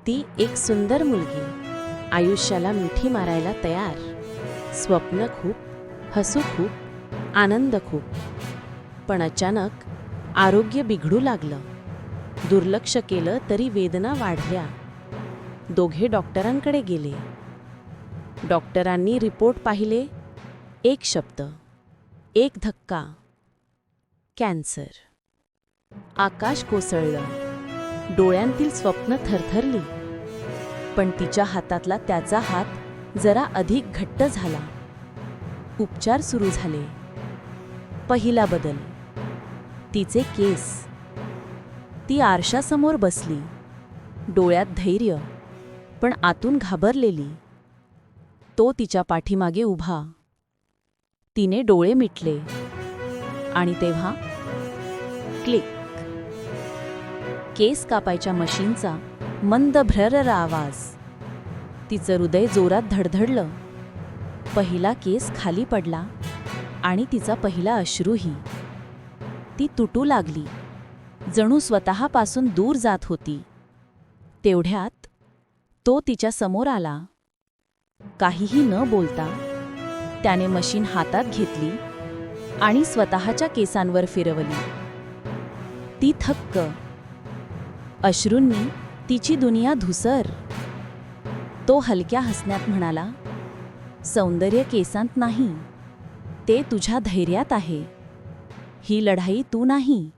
ती एक सुंदर मुलगी, आयुष्याला मिठी मारायला तयार. स्वप्न खूप, हसू खूप, आनंद खूप. पण अचानक आरोग्य बिघडू लागलं. दुर्लक्ष केलं तरी वेदना वाढल्या. दोघे डॉक्टरांकडे गेले. डॉक्टरांनी रिपोर्ट पाहिले. एक शब्द, एक धक्का, कॅन्सर. आकाश कोसळलं. डोळ्यांतील स्वप्न थरथरली. पण तिच्या हातातला त्याचा हात जरा अधिक घट्ट झाला. उपचार सुरू झाले. पहिला बदल, तिचे केस. ती आरशासमोर बसली, डोळ्यात धैर्य, पण आतून घाबरलेली. तो तिच्या पाठीमागे उभा. तिने डोळे मिटले. आणि तेव्हा क्लिक. केस कापायच्या मशीनचा मंद भ्रर आवाज. तिचं हृदय जोरात धडधडलं. पहिला केस खाली पडला आणि तिचा पहिला अश्रूही. ती तुटू लागली, जणू स्वतःपासून दूर जात होती. तेवढ्यात तो तिच्या समोर आला. काहीही न बोलता त्याने मशीन हातात घेतली आणि स्वतःच्या केसांवर फिरवली. ती थक्क. अश्रूंनी तिची दुनिया धुसर. तो हलक्या हसण्यात म्हणाला, सौंदर्य केसांत नाही, ते तुझ्या धैर्यात आहे. ही लढाई तू नाही,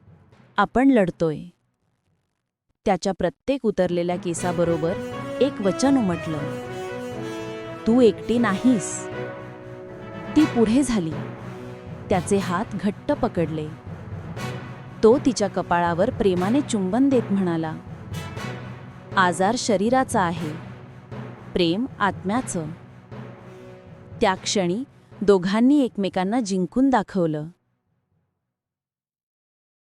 आपण लढतोय. त्याच्या प्रत्येक उतरलेल्या केसाबरोबर एक वचन उमटलं, तू एकटी नाहीस. ती पुढे झाली. त्याचे हात घट्ट पकडले. तो तिच्या कपाळावर प्रेमाने चुंबन देत म्हणाला, आजार शरीराचा आहे, प्रेम आत्म्याचं. त्या क्षणी दोघांनी एकमेकांना जिंकून दाखवलं.